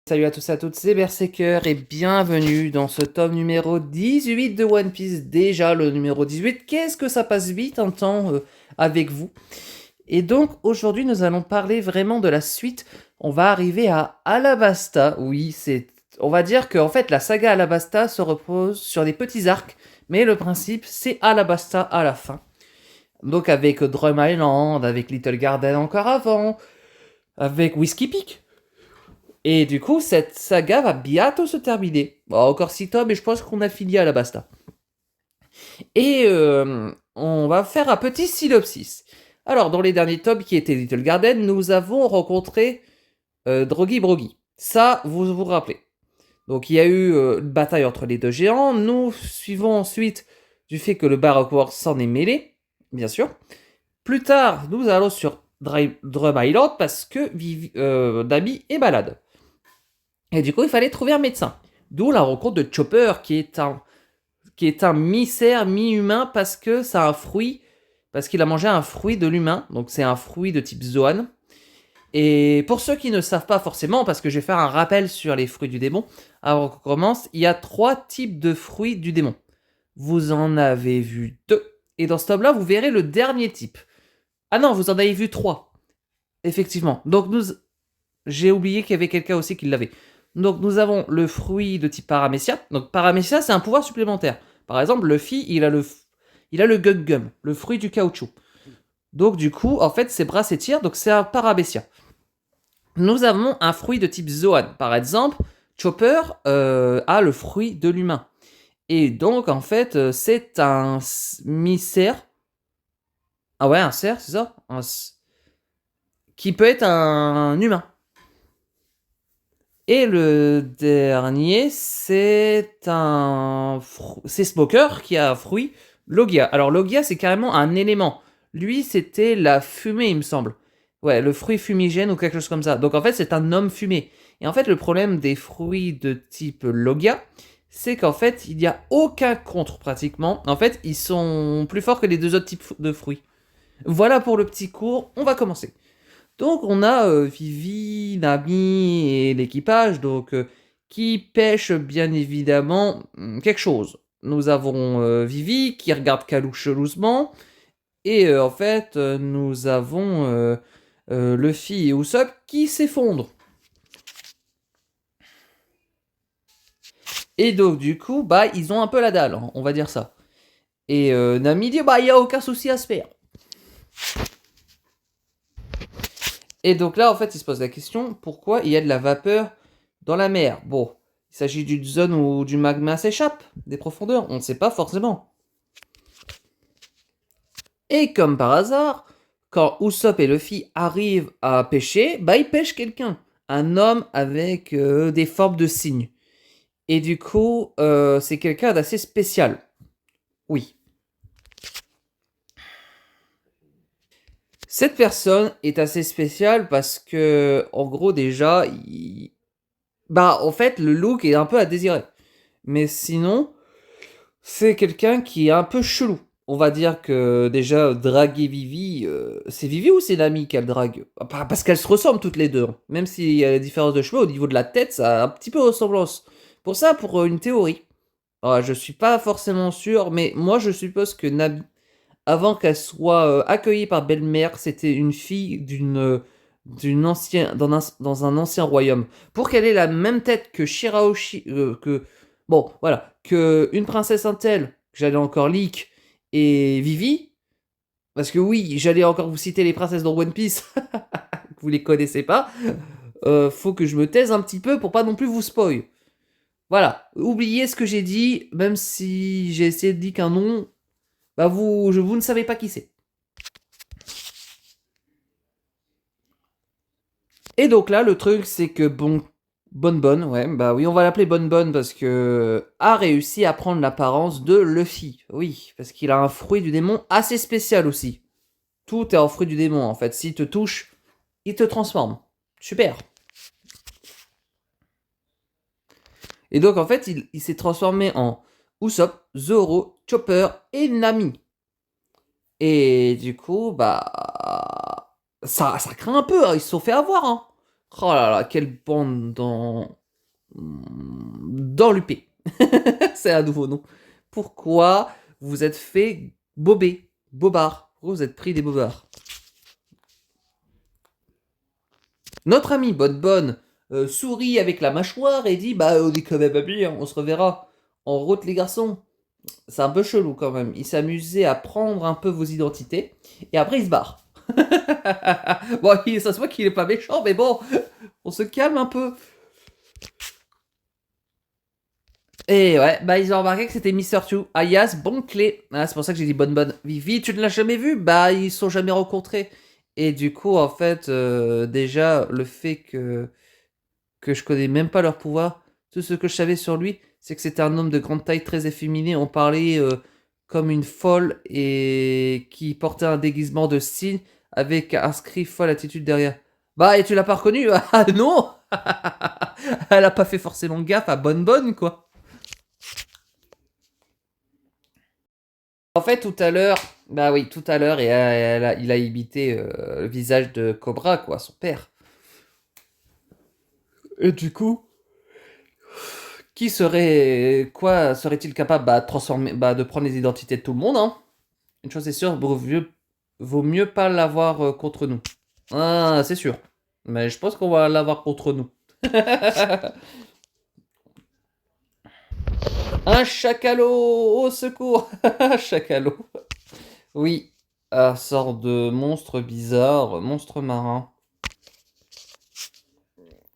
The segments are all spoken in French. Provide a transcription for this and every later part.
Salut à tous et à toutes, c'est Berserker et bienvenue dans ce tome numéro 18 de One Piece. Déjà le numéro 18, qu'est-ce que ça passe vite un temps avec vous. Et donc aujourd'hui nous allons parler vraiment de la suite. On va arriver à Alabasta. Oui, on va dire que en fait la saga Alabasta se repose sur des petits arcs, mais le principe c'est Alabasta à la fin. Donc avec Drum Island, avec Little Garden encore avant, avec Whiskey Peak. Et du coup, cette saga va bientôt se terminer. Bon, encore 6 tomes, et je pense qu'on a fini à la basta. Et on va faire un petit synopsis. Alors, dans les derniers tomes qui étaient Little Garden, nous avons rencontré Drogi Brogi. Ça, vous vous rappelez. Donc, il y a eu une bataille entre les deux géants. Nous suivons ensuite du fait que le Baroque War s'en est mêlé, bien sûr. Plus tard, nous allons sur Drum Island parce que Nami est malade. Et du coup, il fallait trouver un médecin. D'où la rencontre de Chopper, qui est un mi-cerf, mi-humain, parce que c'est un fruit, parce qu'il a mangé un fruit de l'humain, donc c'est un fruit de type Zoan. Et pour ceux qui ne savent pas forcément, parce que je vais faire un rappel sur les fruits du démon, avant qu'on commence, il y a 3 types de fruits du démon. Vous en avez vu 2, et dans ce tome-là, vous verrez le dernier type. Ah non, vous en avez vu 3, effectivement. Donc j'ai oublié qu'il y avait quelqu'un aussi qui l'avait. Donc nous avons le fruit de type Paramecia. Donc Paramecia, c'est un pouvoir supplémentaire. Par exemple, Luffy, il a le Gum Gum, le fruit du caoutchouc. Donc du coup, en fait, ses bras s'étirent, donc c'est un Paramecia. Nous avons un fruit de type Zoan. Par exemple, Chopper a le fruit de l'humain. Et donc, en fait, c'est un mi-cerf. Ah ouais, un cerf, c'est ça qui peut être un humain. Et le dernier, c'est Smoker qui a un fruit Logia. Alors Logia, c'est carrément un élément. Lui, c'était la fumée, il me semble. Ouais, le fruit fumigène ou quelque chose comme ça. Donc en fait, c'est un homme fumé. Et en fait, le problème des fruits de type Logia, c'est qu'en fait, il n'y a aucun contre pratiquement. En fait, ils sont plus forts que les deux autres types de fruits. Voilà pour le petit cours, on va commencer. Donc on a Vivi, Nami et l'équipage qui pêchent bien évidemment quelque chose. Nous avons Vivi qui regarde Kalou chelousement et en fait nous avons Luffy et Usopp qui s'effondrent. Et donc du coup bah ils ont un peu la dalle, hein, on va dire ça. Et Nami dit bah il y a aucun souci à se faire. Et donc là, en fait, il se pose la question, pourquoi il y a de la vapeur dans la mer? Bon, il s'agit d'une zone où du magma s'échappe des profondeurs, on ne sait pas forcément. Et comme par hasard, quand Usopp et Luffy arrivent à pêcher, bah ils pêchent quelqu'un. Un homme avec des formes de cygnes. Et du coup, c'est quelqu'un d'assez spécial. Oui. Cette personne est assez spéciale parce que, en gros, déjà, bah, en fait, le look est un peu à désirer. Mais sinon, c'est quelqu'un qui est un peu chelou. On va dire que déjà, draguer Vivi, c'est Vivi ou c'est Nami qu'elle drague? Parce qu'elles se ressemblent toutes les deux, hein. Même s'il y a la différence de cheveux, au niveau de la tête, ça a un petit peu ressemblance. Pour ça, pour une théorie, alors, je suis pas forcément sûr, mais moi je suppose que Nami, avant qu'elle soit accueillie par Belle-Mère, c'était une fille dans un ancien royaume. Pour qu'elle ait la même tête que Shirahoshi, bon, voilà, que une princesse Intel, que j'allais encore leak, et Vivi, parce que oui, j'allais encore vous citer les princesses dans One Piece, vous les connaissez pas, faut que je me taise un petit peu pour pas non plus vous spoil. Voilà, oubliez ce que j'ai dit, même si j'ai essayé de dire qu'un nom, bah vous ne savez pas qui c'est. Et donc là, le truc, c'est que Bonne, ouais, bah oui, on va l'appeler Bonne parce que a réussi à prendre l'apparence de Luffy. Oui, parce qu'il a un fruit du démon assez spécial aussi. Tout est en fruit du démon en fait. S'il te touche, il te transforme. Super. Et donc en fait, il s'est transformé en Usopp, Zoro, Chopper et Nami. Et du coup, bah ça craint un peu, hein. Ils se sont fait avoir, hein. Oh là là, quelle bande dans l'UP. C'est un nouveau nom. Pourquoi vous êtes fait bober, bobard? Pourquoi vous êtes pris des bobards? Notre ami Bonne sourit avec la mâchoire et dit bah on est quand même amis, hein, on se reverra. En route les garçons. C'est un peu chelou quand même. Il s'amusait à prendre un peu vos identités et après il se barre. Bon, ça se voit qu'il est pas méchant, mais bon, on se calme un peu. Et ouais, bah ils ont remarqué que c'était Mister Two, alias Bon Clé. Ah, c'est pour ça que j'ai dit bonne. Vivi, tu ne l'as jamais vu? Bah ils se sont jamais rencontrés. Et du coup, en fait, déjà, le fait que je connais même pas leur pouvoir, tout ce que je savais sur lui, c'est que c'était un homme de grande taille, très efféminé. On parlait comme une folle et qui portait un déguisement de cygne avec inscrit folle attitude derrière. Bah, et tu l'as pas reconnu? Ah non. Elle a pas fait forcément gaffe à Bonne, quoi. En fait, tout à l'heure, bah oui, tout à l'heure, et il a imité le visage de Cobra, quoi, son père. Et du coup, quoi serait-il capable de transformer, de prendre les identités de tout le monde, hein? Une chose est sûre, vaut mieux pas l'avoir contre nous. Ah, c'est sûr. Mais je pense qu'on va l'avoir contre nous. Un chacalot, au secours! Chacalot. Oui, un sort de monstre bizarre, monstre marin.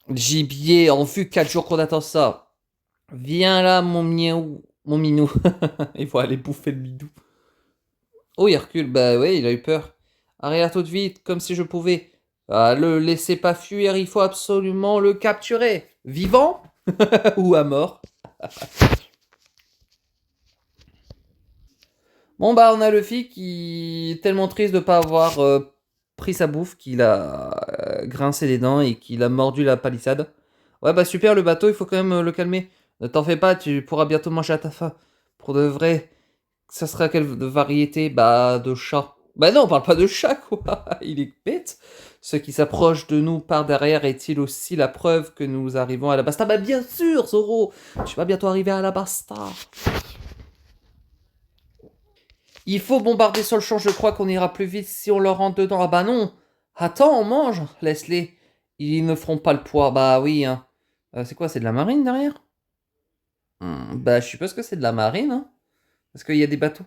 Gibier, en vue 4 jours qu'on attend ça. Viens là, mon miaou, mon minou. Il faut aller bouffer le bidou. Oh, il recule, bah ouais, il a eu peur. Arrière tout de vite, comme si je pouvais. Ah, le laissez pas fuir, il faut absolument le capturer. Vivant ou à mort. Bon bah on a Luffy qui est tellement triste de pas avoir pris sa bouffe qu'il a grincé les dents et qu'il a mordu la palissade. Ouais bah super le bateau, il faut quand même le calmer. Ne t'en fais pas, tu pourras bientôt manger à ta faim. Pour de vrai, ça sera quelle variété? Bah de chat. Bah non, on parle pas de chat quoi, il est bête. Ce qui s'approche de nous par derrière est-il aussi la preuve que nous arrivons à la Basta? Bah bien sûr Zoro, tu vas bientôt arriver à la Basta. Il faut bombarder sur le champ, je crois qu'on ira plus vite si on leur rentre dedans. Ah bah non. Attends, on mange. Laisse-les. Ils ne feront pas le poids. Bah oui, hein. C'est quoi, c'est de la marine derrière? Bah je suppose que c'est de la marine, hein. Parce qu'il y a des bateaux.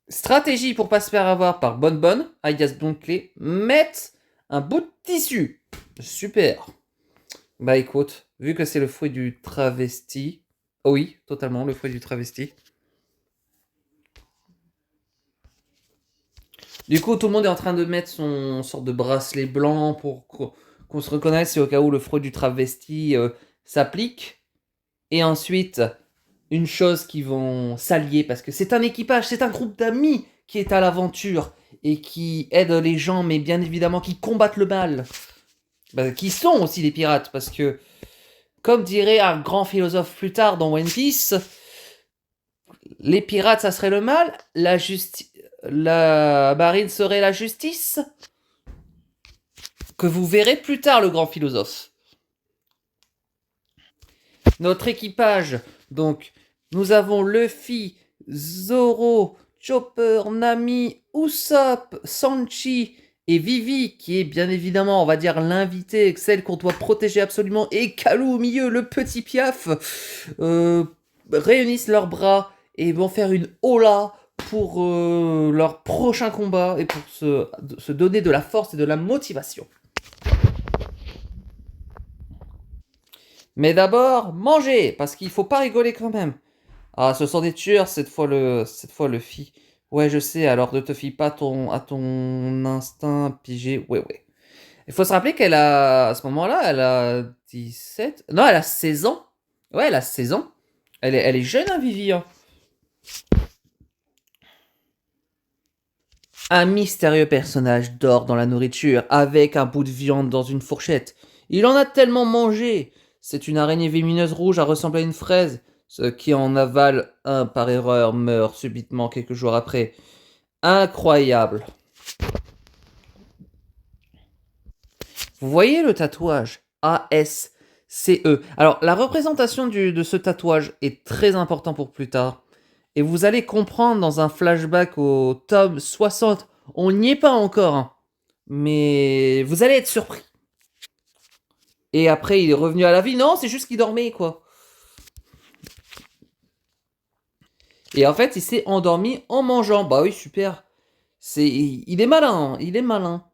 Stratégie pour pas se faire avoir par Bonne, alias Clé. Mettre un bout de tissu. Super. Bah écoute, vu que c'est le fruit du travesti. Oh oui, totalement, le fruit du travesti. Du coup, tout le monde est en train de mettre son sorte de bracelet blanc pour qu'on se reconnaisse et au cas où le fruit du travesti s'applique. Et ensuite, une chose qui vont s'allier parce que c'est un équipage, c'est un groupe d'amis qui est à l'aventure et qui aide les gens, mais bien évidemment qui combattent le mal. Bah, qui sont aussi des pirates parce que, comme dirait un grand philosophe plus tard dans One Piece, les pirates ça serait le mal, la marine serait la justice. Que vous verrez plus tard, le grand philosophe. Notre équipage, donc, nous avons Luffy, Zoro, Chopper, Nami, Usopp, Sanji et Vivi, qui est bien évidemment, on va dire, l'invité, celle qu'on doit protéger absolument, et Kalou au milieu, le petit Piaf, réunissent leurs bras et vont faire une hola pour leur prochain combat et pour se donner de la force et de la motivation. Mais d'abord, manger, parce qu'il faut pas rigoler quand même. Ah, ce sont des tueurs, cette fois le fit. Ouais, je sais, alors ne te fie pas à ton instinct pigé. Ouais, ouais. Il faut se rappeler à ce moment-là, elle a 17. Non, elle a 16 ans. Ouais, elle a 16 ans. Elle est jeune, hein, Vivi, hein. Un mystérieux personnage dort dans la nourriture, avec un bout de viande dans une fourchette. Il en a tellement mangé. C'est une araignée vémineuse rouge à ressembler à une fraise. Ce qui en avale un par erreur meurt subitement quelques jours après. Incroyable. Vous voyez le tatouage ASCE. Alors, la représentation de ce tatouage est très important pour plus tard. Et vous allez comprendre dans un flashback au tome 60. On n'y est pas encore, hein, mais vous allez être surpris. Et après, il est revenu à la vie. Non, c'est juste qu'il dormait, quoi. Et en fait, il s'est endormi en mangeant. Bah oui, super. Il est malin, hein, il est malin.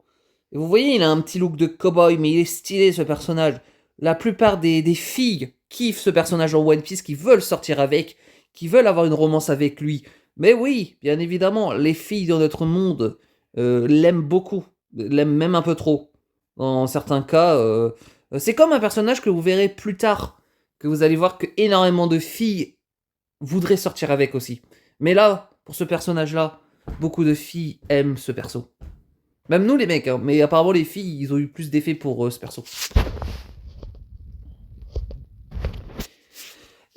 Et vous voyez, il a un petit look de cowboy, mais il est stylé, ce personnage. La plupart des filles kiffent ce personnage en One Piece, qui veulent sortir avec, qui veulent avoir une romance avec lui. Mais oui, bien évidemment, les filles dans notre monde l'aiment beaucoup, l'aiment même un peu trop. Dans certains cas, c'est comme un personnage que vous verrez plus tard, que vous allez voir que énormément de filles voudraient sortir avec aussi. Mais là, pour ce personnage-là, beaucoup de filles aiment ce perso. Même nous les mecs, hein, mais apparemment les filles, ils ont eu plus d'effet pour ce perso.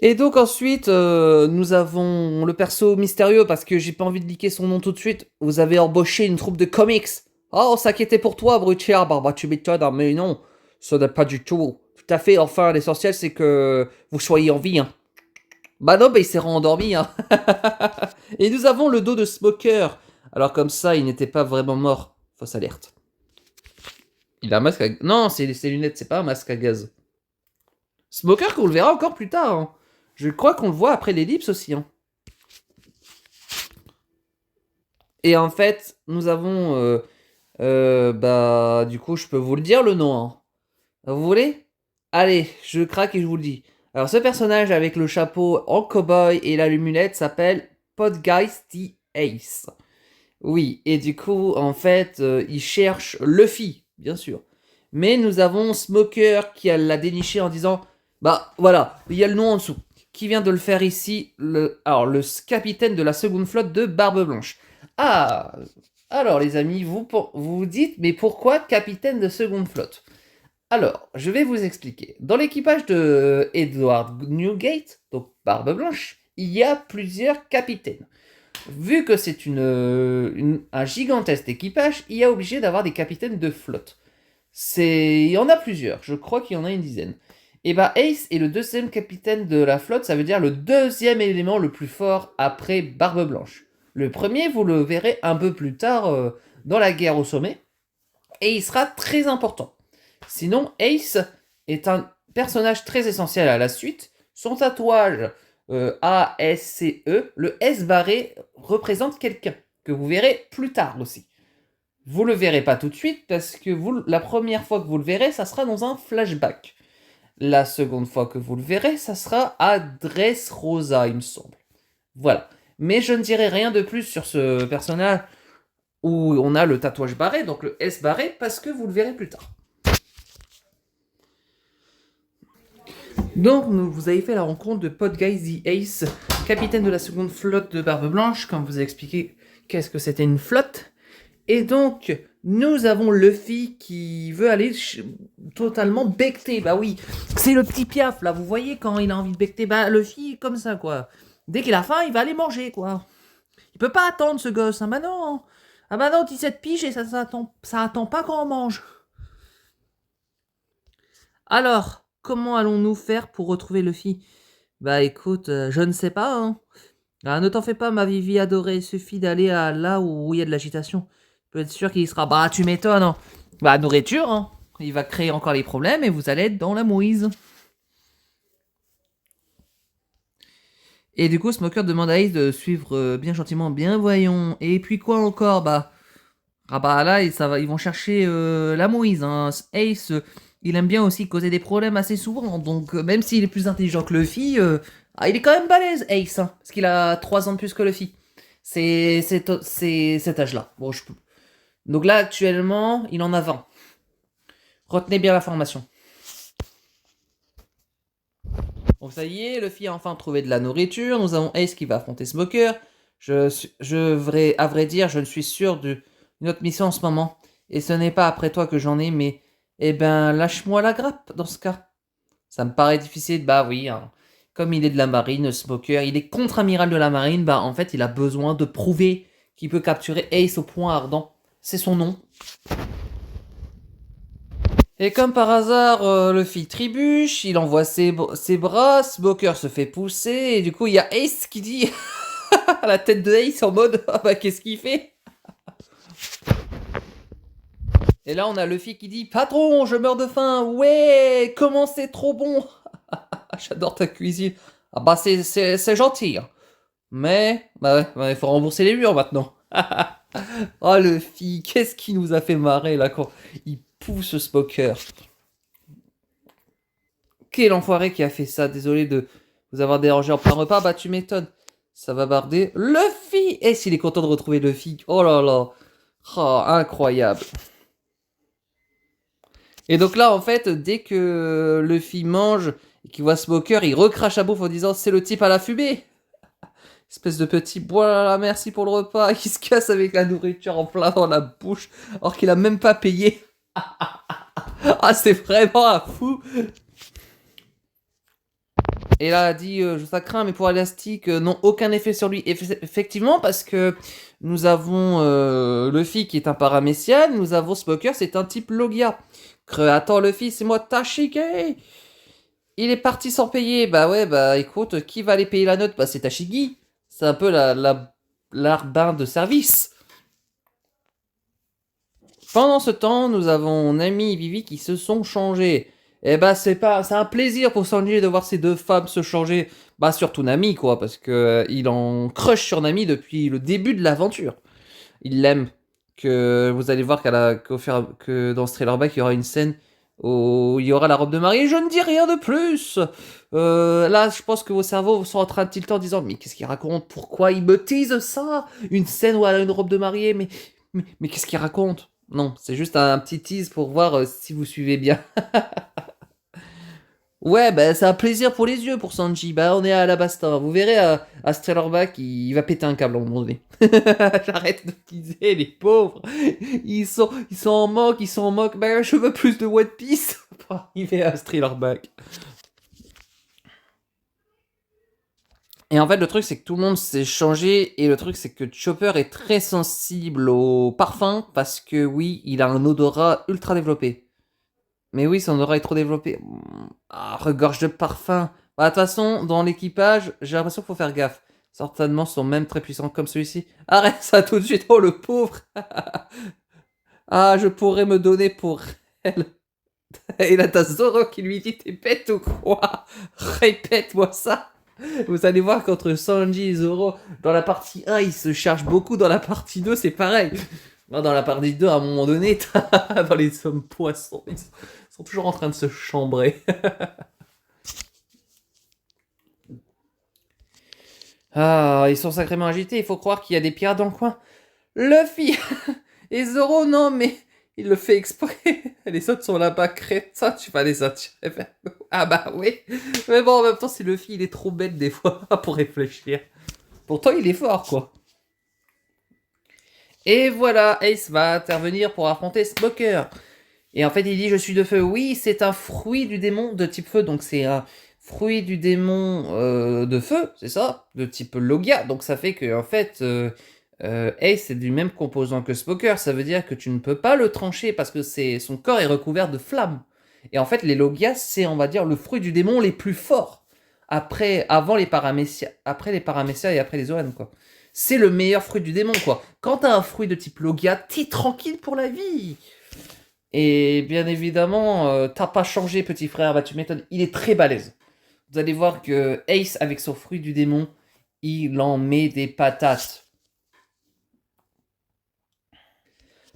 Et donc ensuite, nous avons le perso mystérieux, parce que j'ai pas envie de liquer son nom tout de suite. Vous avez embauché une troupe de comics. Oh, on s'inquiétait pour toi, Bruchard. Bah tu m'étonnes, hein, mais non, ce n'est pas du tout. Tout à fait, enfin, l'essentiel c'est que vous soyez en vie, hein. Bah non, bah il s'est rendormi, hein. Et nous avons le dos de Smoker. Alors comme ça, il n'était pas vraiment mort. Fausse alerte. Il a un masque à... Non, c'est ses lunettes, c'est pas un masque à gaz. Smoker qu'on le verra encore plus tard, hein. Je crois qu'on le voit après l'ellipse aussi, hein. Et en fait, nous avons... bah, du coup, je peux vous le dire, le nom, hein. Vous voulez? Allez, je craque et je vous le dis. Alors, ce personnage avec le chapeau en cowboy et la lumulette s'appelle Podgeist the Ace. Oui, et du coup, en fait, il cherche Luffy, bien sûr. Mais nous avons Smoker qui l'a déniché en disant, bah voilà, il y a le nom en dessous. Qui vient de le faire ici? Alors, le capitaine de la seconde flotte de Barbe Blanche. Ah, alors les amis, vous vous dites, mais pourquoi capitaine de seconde flotte? Alors, je vais vous expliquer. Dans l'équipage de Edward Newgate, donc Barbe Blanche, il y a plusieurs capitaines. Vu que c'est un gigantesque équipage, il y a obligé d'avoir des capitaines de flotte. Il y en a plusieurs, je crois qu'il y en a une dizaine. Et bah Ace est le deuxième capitaine de la flotte, ça veut dire le deuxième élément le plus fort après Barbe Blanche. Le premier, vous le verrez un peu plus tard dans la guerre au sommet, et il sera très important. Sinon, Ace est un personnage très essentiel à la suite. Son tatouage ASCE, le S barré, représente quelqu'un que vous verrez plus tard aussi. Vous le verrez pas tout de suite parce que la première fois que vous le verrez, ça sera dans un flashback. La seconde fois que vous le verrez, ça sera à Dressrosa, il me semble. Voilà. Mais je ne dirai rien de plus sur ce personnage où on a le tatouage barré, donc le S barré, parce que vous le verrez plus tard. Donc, vous avez fait la rencontre de Podgeist the Ace, capitaine de la seconde flotte de Barbe Blanche, comme vous avez expliqué qu'est-ce que c'était une flotte. Et donc, nous avons Luffy qui veut aller totalement becter. Bah oui, c'est le petit piaf, là, vous voyez, quand il a envie de becter, bah Luffy, comme ça, quoi. Dès qu'il a faim, il va aller manger, quoi. Il peut pas attendre, ce gosse, hein, bah non. Ah bah non, 17 piges et ça attend pas qu'on mange. Alors, comment allons-nous faire pour retrouver Luffy? Bah écoute, je ne sais pas, hein. Ah, ne t'en fais pas, ma Vivi adorée, il suffit d'aller à là où il y a de l'agitation. Tu peux être sûr qu'il y sera. Bah tu m'étonnes, hein. Bah nourriture, hein. Il va créer encore les problèmes et vous allez être dans la mouise. Et du coup, Smoker demande à Ace de suivre bien gentiment, bien voyons. Et puis quoi encore? Bah... Ah bah là, ils vont chercher la mouise, hein. Ace, il aime bien aussi causer des problèmes assez souvent. Donc même s'il est plus intelligent que Luffy, il est quand même balèze, Ace, hein, parce qu'il a 3 ans de plus que Luffy. C'est cet âge-là. Bon, donc là, actuellement, il en a 20. Retenez bien l'information. Donc ça y est, Luffy a enfin trouvé de la nourriture. Nous avons Ace qui va affronter Smoker. À vrai dire, je ne suis sûr d'une autre mission en ce moment. Et ce n'est pas après toi que j'en ai, mais... Eh ben, lâche-moi la grappe, dans ce cas. Ça me paraît difficile, bah oui, hein. Comme il est de la marine, Smoker, il est contre-amiral de la marine, bah en fait, il a besoin de prouver qu'il peut capturer Ace au point ardent. C'est son nom. Et comme par hasard, Luffy trébuche, il envoie ses bras, Smoker se fait pousser, et du coup il y a Ace qui dit à la tête de Ace en mode ah bah qu'est-ce qu'il fait? Et là on a Luffy qui dit patron, je meurs de faim, ouais, comment c'est trop bon! J'adore ta cuisine. Ah bah c'est gentil, hein. Mais bah ouais, bah, il faut rembourser les murs maintenant. Oh Luffy, qu'est-ce qui nous a fait marrer là quand il pousse Smoker. Quel enfoiré qui a fait ça, désolé de vous avoir dérangé en plein repas, bah tu m'étonnes. Ça va barder. Luffy! Et s'il est content de retrouver Luffy. Oh là là. Oh, incroyable. Et donc là, en fait, dès que Luffy mange et qu'il voit Smoker, il recrache la bouffe en disant c'est le type à la fumée. Espèce de petit voilà, merci pour le repas, qui se casse avec la nourriture en plein dans la bouche, alors qu'il a même pas payé. Ah, c'est vraiment un fou. Et là, elle dit ça craint, mais pour Elastic, n'ont aucun effet sur lui. Effectivement, parce que nous avons Luffy qui est un paramécial, nous avons Smoker, c'est un type Logia. Attends, Luffy, c'est moi Tashige. Il est parti sans payer. Bah ouais, bah écoute, qui va aller payer la note? Bah c'est Tashigi. C'est un peu l'arbin de service. Pendant ce temps, nous avons Nami et Vivi qui se sont changés. Et bah c'est un plaisir pour Sanji de voir ces deux femmes se changer. Bah surtout Nami quoi, parce que il en crush sur Nami depuis le début de l'aventure. Il l'aime. Que vous allez voir que dans ce trailer back il y aura une scène où il y aura la robe de mariée. Je ne dis rien de plus. Là, je pense que vos cerveaux sont en train de tilter en disant mais qu'est-ce qu'il raconte? Pourquoi il me tease ça? Une scène où elle a une robe de mariée, mais qu'est-ce qu'il raconte? Non, c'est juste un petit tease pour voir si vous suivez bien. Ouais, bah c'est un plaisir pour les yeux pour Sanji. Bah on est à Alabasta. Vous verrez à Strellerback, il va péter un câble à un moment donné. J'arrête de teaser les pauvres. Ils sont en moque, ils sont en moque. Bah je veux plus de One Piece pour arriver à Strellerback. Et en fait, le truc, c'est que tout le monde s'est changé. Et le truc, c'est que Chopper est très sensible au parfum. Parce que oui, il a un odorat ultra développé. Mais oui, son odorat est trop développé. Ah, regorge de parfum. Bah, de toute façon, dans l'équipage, j'ai l'impression qu'il faut faire gaffe. Certainement sont même très puissants comme celui-ci. Arrête ça tout de suite. Oh, le pauvre. Ah, je pourrais me donner pour elle. Et là, t'as Zoro qui lui dit t'es bête ou quoi? Répète-moi ça. Vous allez voir qu'entre Sanji et Zoro, dans la partie 1, ils se chargent beaucoup. Dans la partie 2, c'est pareil. Dans la partie 2, à un moment donné, dans les hommes poissons, ils sont toujours en train de se chambrer. Ah, ils sont sacrément agités. Il faut croire qu'il y a des pirates dans le coin. Luffy et Zoro, non, mais il le fait exprès. Les autres sont là-bas, crétin, tu vas les attirer vers nous. Ah bah oui. Mais bon, en même temps, c'est Luffy, il est trop bête des fois pour réfléchir. Pourtant, il est fort, quoi. Et voilà, Ace va intervenir pour affronter Smoker. Et en fait, il dit je suis de feu. Oui, c'est un fruit du démon de type feu, donc c'est un fruit du démon de feu, c'est ça, de type Logia. Donc ça fait que en fait, Ace est du même composant que Smoker. Ça veut dire que tu ne peux pas le trancher parce que son corps est recouvert de flammes. Et en fait, les Logias, c'est on va dire le fruit du démon les plus forts. Avant les Paramécia, après les Paramécia et après les Zoan, quoi. C'est le meilleur fruit du démon, quoi. Quand t'as un fruit de type Logia, t'es tranquille pour la vie. Et bien évidemment, t'as pas changé, petit frère, bah tu m'étonnes, il est très balèze. Vous allez voir que Ace, avec son fruit du démon, il en met des patates.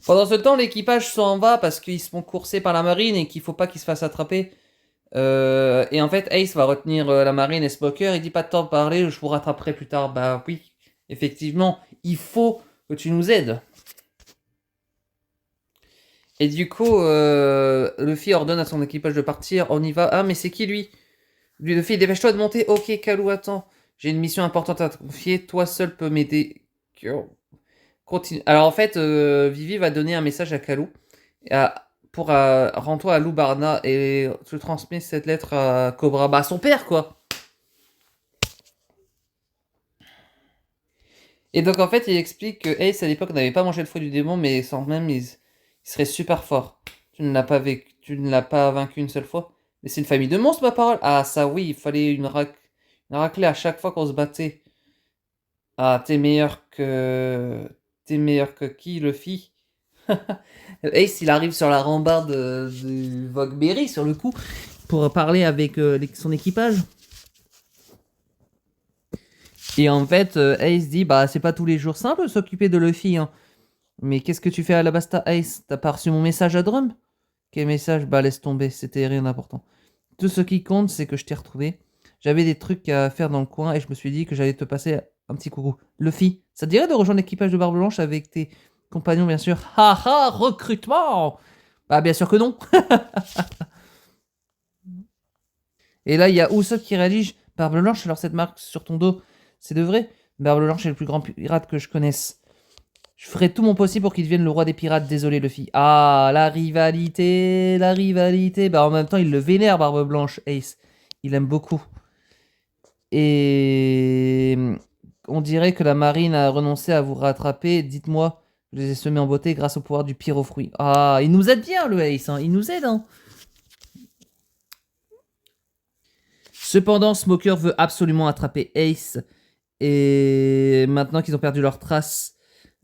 Pendant ce temps, l'équipage s'en va parce qu'ils se font courser par la marine et qu'il faut pas qu'ils se fassent attraper. Et en fait, Ace va retenir la marine et Smoker. Il dit pas de temps de parler, je vous rattraperai plus tard. Bah oui, effectivement, il faut que tu nous aides. Et du coup, Luffy ordonne à son équipage de partir. On y va. Ah, mais c'est qui lui? Luffy, dépêche-toi de monter. Ok, Kalou, attends. J'ai une mission importante à te confier. Toi seul peux m'aider. Continue. Alors en fait, Vivi va donner un message à Kalou. Rends-toi à Lubarna et tu transmets cette lettre à Cobra. Bah, son père, quoi. Et donc en fait, il explique que Ace à l'époque n'avait pas mangé le fruit du démon, mais sans même, il serait super fort. Tu ne l'as pas vécu. tu ne l'as pas vaincu une seule fois. Mais c'est une famille de monstres, ma parole. Ah, ça oui, il fallait une raclée à chaque fois qu'on se battait. Ah, T'es meilleur que qui, Luffy? Ace, il arrive sur la rambarde de Vogberry, sur le coup, pour parler avec son équipage. Et en fait, Ace dit, bah, c'est pas tous les jours simple de s'occuper de Luffy, hein. Mais qu'est-ce que tu fais à la Basta, Ace? T'as pas reçu mon message à Drum? Quel message? Bah, laisse tomber, c'était rien d'important. Tout ce qui compte, c'est que je t'ai retrouvé. J'avais des trucs à faire dans le coin et je me suis dit que j'allais te passer un petit coucou. Luffy, ça te dirait de rejoindre l'équipage de Barbe Blanche avec tes compagnons, bien sûr? Haha, recrutement! Bah, bien sûr que non. Et là, il y a Usopp qui rédige. Barbe Blanche, alors cette marque sur ton dos, c'est de vrai? Barbe Blanche est le plus grand pirate que je connaisse. Je ferai tout mon possible pour qu'il devienne le roi des pirates. Désolé, Luffy. Ah, la rivalité, la rivalité. Bah, en même temps, il le vénère, Barbe Blanche, Ace. Il aime beaucoup. Et on dirait que la marine a renoncé à vous rattraper. Dites-moi, je les ai semés en beauté grâce au pouvoir du pyrofruit. Ah, il nous aide bien, le Ace. Hein. Il nous aide, hein. Cependant, Smoker veut absolument attraper Ace. Et maintenant qu'ils ont perdu leurs traces,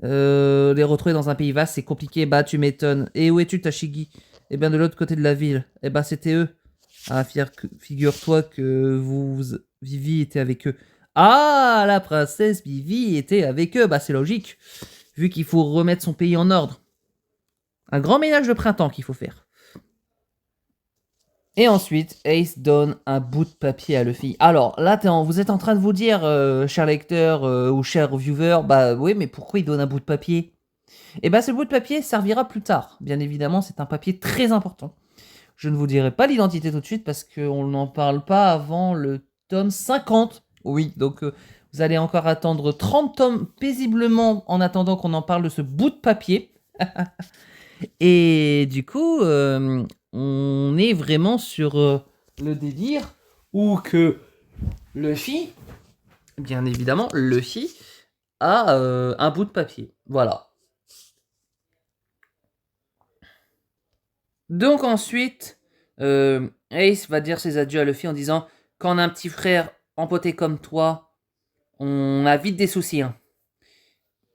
les retrouver dans un pays vaste, c'est compliqué. Bah, tu m'étonnes. Et où es-tu, Tashigi? Eh bien, de l'autre côté de la ville. Eh bah, c'était eux. Ah, figure-toi que Vivi était avec eux. Ah, la princesse Vivi était avec eux. Bah, c'est logique, vu qu'il faut remettre son pays en ordre. Un grand ménage de printemps qu'il faut faire. Et ensuite, Ace donne un bout de papier à Luffy. Alors là, vous êtes en train de vous dire, cher lecteur ou cher viewer, bah oui, mais pourquoi il donne un bout de papier? Et bah ce bout de papier servira plus tard. Bien évidemment, c'est un papier très important. Je ne vous dirai pas l'identité tout de suite parce qu'on n'en parle pas avant le tome 50. Oui, donc vous allez encore attendre 30 tomes paisiblement en attendant qu'on en parle de ce bout de papier. Et du coup, on est vraiment sur le délire où que Luffy, bien évidemment, Luffy a un bout de papier. Voilà. Donc ensuite, Ace va dire ses adieux à Luffy en disant: quand on a un petit frère empoté comme toi, on a vite des soucis. Hein.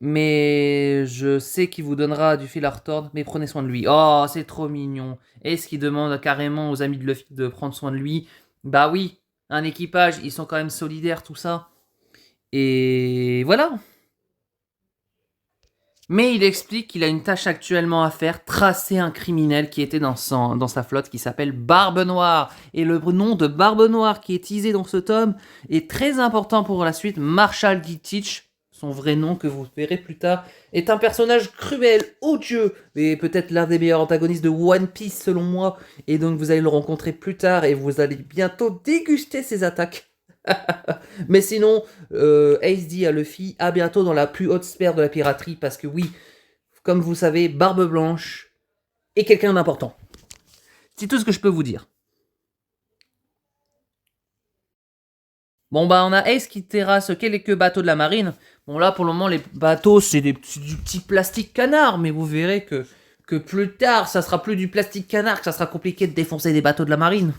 Mais je sais qu'il vous donnera du fil à retordre, mais prenez soin de lui. Oh, c'est trop mignon. Est-ce qu'il demande carrément aux amis de Luffy de prendre soin de lui? Bah oui, un équipage, ils sont quand même solidaires, tout ça. Et voilà. Mais il explique qu'il a une tâche actuellement à faire, tracer un criminel qui était dans sa flotte qui s'appelle Barbe Noire. Et le nom de Barbe Noire qui est teasé dans ce tome est très important pour la suite. Marshall Gittich, son vrai nom que vous verrez plus tard, est un personnage cruel, odieux, et peut-être l'un des meilleurs antagonistes de One Piece selon moi. Et donc vous allez le rencontrer plus tard et vous allez bientôt déguster ses attaques. Mais sinon, Ace dit à Luffy, à bientôt dans la plus haute sphère de la piraterie, parce que oui, comme vous savez, Barbe Blanche est quelqu'un d'important. C'est tout ce que je peux vous dire. Bon bah on a Ace qui terrasse quelques bateaux de la marine. Bon là pour le moment les bateaux c'est du petit plastique canard, mais vous verrez que plus tard ça sera plus du plastique canard, que ça sera compliqué de défoncer des bateaux de la marine.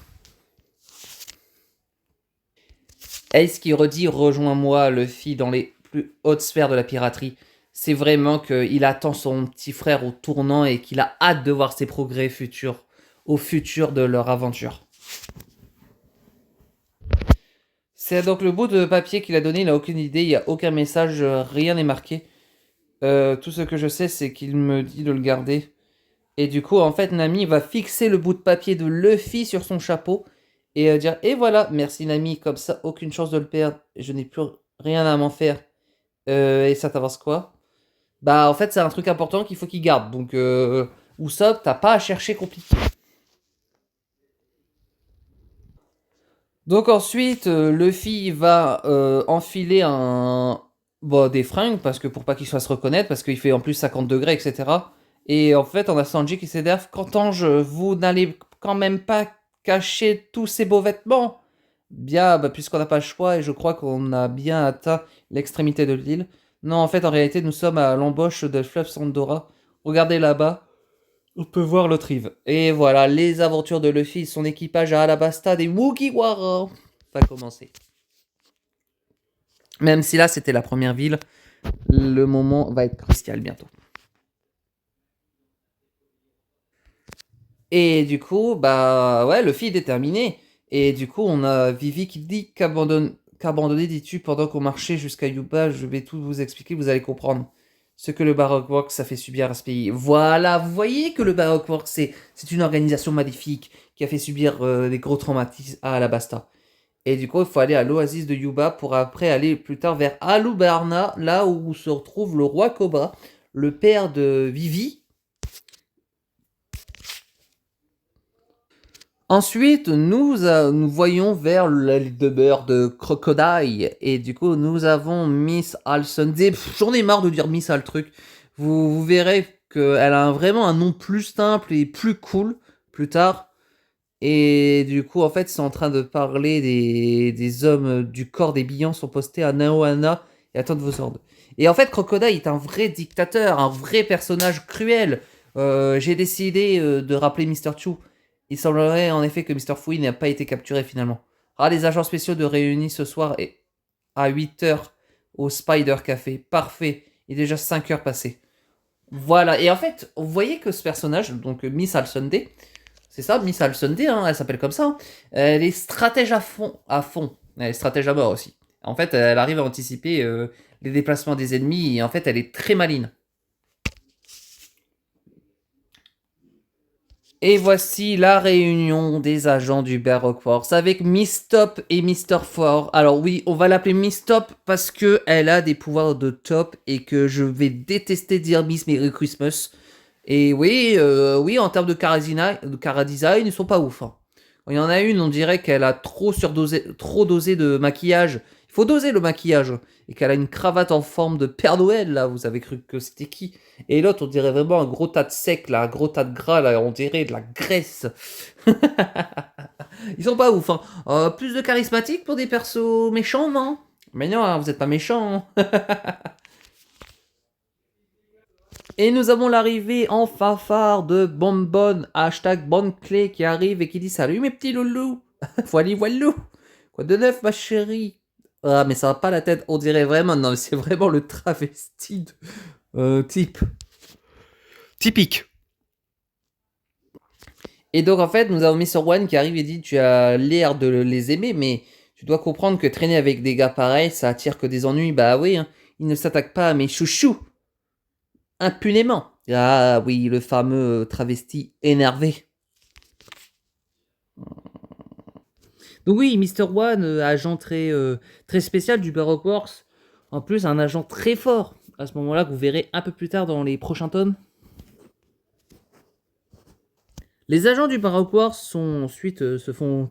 Ace qui redit rejoins-moi Luffy dans les plus hautes sphères de la piraterie. C'est vraiment qu'il attend son petit frère au tournant et qu'il a hâte de voir ses progrès futurs au futur de leur aventure. C'est donc le bout de papier qu'il a donné, il n'a aucune idée, il n'y a aucun message, rien n'est marqué. Tout ce que je sais, c'est qu'il me dit de le garder. Et du coup, en fait, Nami va fixer le bout de papier de Luffy sur son chapeau et dire: et voilà, merci Nami, comme ça, aucune chance de le perdre, je n'ai plus rien à m'en faire. Et ça t'avance quoi? Bah, en fait, c'est un truc important qu'il faut qu'il garde. Donc, Usopp, t'as pas à chercher compliqué. Donc ensuite, Luffy va enfiler des fringues, parce que pour pas qu'il se fasse reconnaître, parce qu'il fait en plus 50 degrés, etc. Et en fait, on a Sanji qui s'énerve. Qu'entends-je? Vous n'allez quand même pas cacher tous ces beaux vêtements? Bien, bah, puisqu'on n'a pas le choix, et je crois qu'on a bien atteint l'extrémité de l'île. Non, en fait, en réalité, nous sommes à l'embauche de Fluff Sandora. Regardez là-bas. On peut voir l'autre rive. Et voilà, les aventures de Luffy et son équipage à Alabasta des Mugiwara va commencer. Même si là, c'était la première ville, le moment va être crucial bientôt. Et du coup, bah ouais, Luffy est déterminé. Et du coup, on a Vivi qui dit qu'abandonner, dis-tu, pendant qu'on marchait jusqu'à Yuba, je vais tout vous expliquer, vous allez comprendre ce que le Baroque Works a fait subir à ce pays. Voilà, vous voyez que le Baroque Works, c'est une organisation maléfique qui a fait subir des gros traumatismes à Alabasta. Et du coup, il faut aller à l'oasis de Yuba pour après aller plus tard vers Alubarna, là où se retrouve le roi Cobra, le père de Vivi. Ensuite, nous voyons vers la demeure de Crocodile. Et du coup, nous avons Miss Alcindé. J'en ai marre de dire Miss Al truc. Vous verrez qu'elle a vraiment un nom plus simple et plus cool plus tard. Et du coup, en fait, c'est en train de parler des hommes du corps des Billons sont postés à Naohana et attendent vos ordres. Et en fait, Crocodile est un vrai dictateur, un vrai personnage cruel. J'ai décidé de rappeler Mister Chu. Il semblerait en effet que Mister Fui n'a pas été capturé finalement. Ah, les agents spéciaux de réunis ce soir à 8 h au Spider Café. Parfait. Il est déjà 5 h passées. Voilà. Et en fait, vous voyez que ce personnage, donc Miss Al Sunday, c'est ça, Miss Al Sunday, hein, elle s'appelle comme ça. Hein. Elle est stratège à fond, à fond. Elle est stratège à mort aussi. En fait, elle arrive à anticiper les déplacements des ennemis et en fait, elle est très maline. Et voici la réunion des agents du Baroque Force avec Miss Top et Mister Four. Alors oui, on va l'appeler Miss Top parce que elle a des pouvoirs de top et que je vais détester dire Miss Merry Christmas. Et oui, oui, en termes de cara design, ils sont pas ouf. Hein. Il y en a une, on dirait qu'elle a trop dosé de maquillage. Il faut doser le maquillage. Et qu'elle a une cravate en forme de Père Noël, là. Vous avez cru que c'était qui? Et l'autre, on dirait vraiment un gros tas de sec, là. Un gros tas de gras, là. On dirait de la graisse. Ils sont pas ouf, hein. Plus de charismatique pour des persos méchants, non? Mais non, hein, vous êtes pas méchants. Hein. Et nous avons l'arrivée en fanfare de Bonbonne, hashtag Bonne Clé qui arrive et qui dit salut mes petits loulous. Voilà, voilou. Quoi de neuf ma chérie? Ah mais ça va pas la tête, on dirait vraiment, non c'est vraiment le travesti type. Typique. Et donc en fait nous avons Mr. One qui arrive et dit tu as l'air de les aimer mais tu dois comprendre que traîner avec des gars pareils ça attire que des ennuis. Bah oui, hein, ils ne s'attaquent pas à mes chouchous. Impunément. Ah oui, le fameux travesti énervé. Donc oui, Mister One, agent très spécial du Baroque Works. En plus, un agent très fort. À ce moment-là, que vous verrez un peu plus tard dans les prochains tomes. Les agents du Baroque Works sont ensuite se font,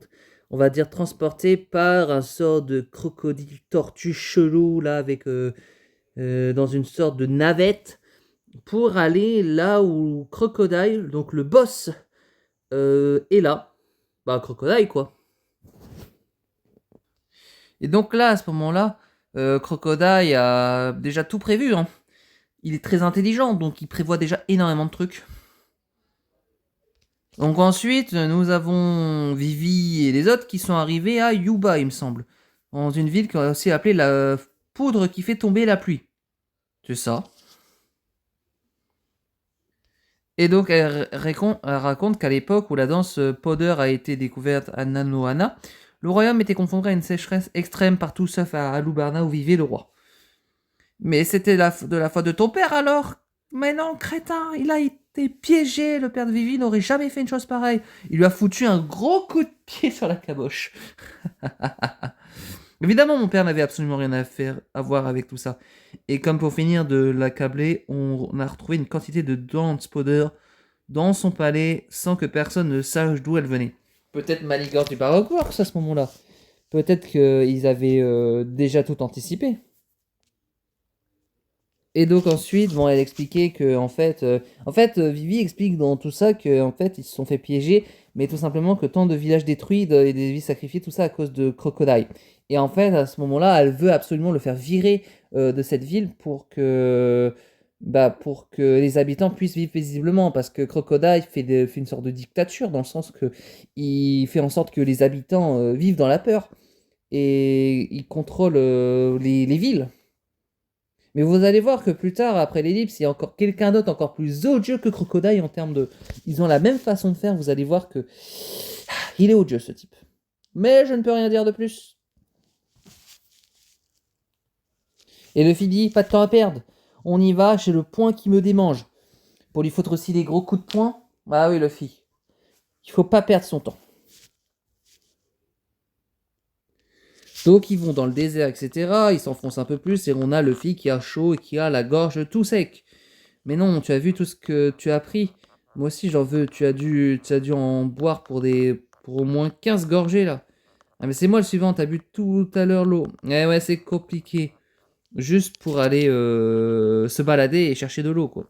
on va dire, transportés par un sort de crocodile tortue chelou là avec dans une sorte de navette pour aller là où Crocodile, donc le boss, est là. Bah Crocodile quoi. Et donc là, à ce moment-là, Crocodile a déjà tout prévu. Hein. Il est très intelligent, donc il prévoit déjà énormément de trucs. Donc ensuite, nous avons Vivi et les autres qui sont arrivés à Yuba, il me semble. Dans une ville qu'on a aussi appelée la poudre qui fait tomber la pluie. C'est ça. Et donc elle raconte qu'à l'époque où la danse Powder a été découverte à Nanohana, le royaume était confronté à une sécheresse extrême partout sauf à Alubarna où vivait le roi. Mais c'était de la faute de ton père alors? Mais non, crétin, il a été piégé. Le père de Vivi n'aurait jamais fait une chose pareille. Il lui a foutu un gros coup de pied sur la caboche. Évidemment, mon père n'avait absolument rien à voir avec tout ça. Et comme pour finir de l'accabler, on a retrouvé une quantité de dance powder dans son palais sans que personne ne sache d'où elle venait. Peut-être Maligore du Baroque Works à ce moment-là. Peut-être qu'ils avaient déjà tout anticipé. Et donc ensuite, bon, elle expliquait que Vivi explique dans tout ça que en fait ils se sont fait piéger, mais tout simplement que tant de villages détruits et des vies sacrifiées, tout ça à cause de Crocodile. Et en fait, à ce moment-là, elle veut absolument le faire virer de cette ville pour que Bah, pour que les habitants puissent vivre paisiblement, parce que Crocodile fait une sorte de dictature, dans le sens que il fait en sorte que les habitants vivent dans la peur, et il contrôle les villes. Mais vous allez voir que plus tard, après l'ellipse, il y a encore quelqu'un d'autre encore plus odieux que Crocodile en termes de... Ils ont la même façon de faire, vous allez voir que... Il est odieux ce type. Mais je ne peux rien dire de plus. Et Luffy dit, pas de temps à perdre. On y va, j'ai le poing qui me démange. Pour lui foutre aussi des gros coups de poing. Ah oui, Luffy. Il faut pas perdre son temps. Donc ils vont dans le désert, etc. Ils s'enfoncent un peu plus et on a Luffy qui a chaud et qui a la gorge tout sec. Mais non, tu as vu tout ce que tu as pris. Moi aussi j'en veux. Tu as dû en boire pour au moins 15 gorgées là. Ah mais c'est moi le suivant, t'as bu tout à l'heure l'eau. Eh ouais, c'est compliqué. Juste pour aller se balader et chercher de l'eau quoi.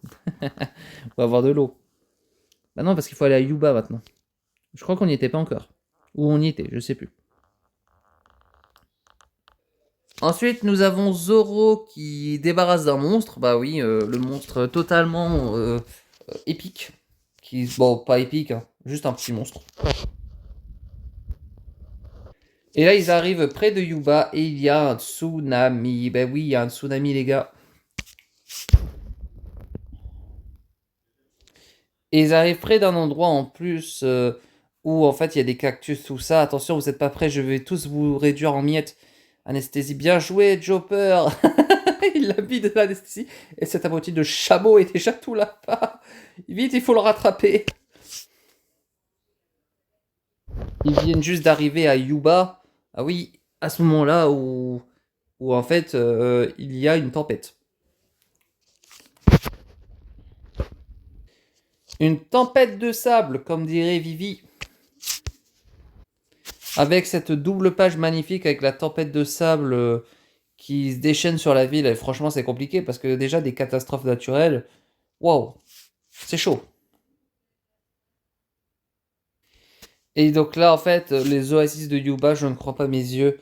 Pour avoir de l'eau. Bah non, parce qu'il faut aller à Yuba maintenant. Je crois qu'on n'y était pas encore. Ou on y était, je sais plus. Ensuite, nous avons Zoro qui débarrasse d'un monstre. Bah oui, le monstre totalement épique. Bon, pas épique, hein, juste un petit monstre. Et là, ils arrivent près de Yuba et il y a un tsunami. Ben oui, il y a un tsunami, les gars. Et ils arrivent près d'un endroit en plus où en fait il y a des cactus, tout ça. Attention, vous n'êtes pas prêts, je vais tous vous réduire en miettes. Anesthésie, bien joué, Chopper. Il a mis de l'anesthésie et cet abruti de chameau est déjà tout là-bas. Vite, il faut le rattraper. Ils viennent juste d'arriver à Yuba. Ah oui, à ce moment-là où en fait il y a une tempête. Une tempête de sable, comme dirait Vivi. Avec cette double page magnifique avec la tempête de sable qui se déchaîne sur la ville. Et franchement, c'est compliqué parce que déjà des catastrophes naturelles, waouh, c'est chaud. Et donc là, en fait, les oasis de Yuba, je ne crois pas mes yeux.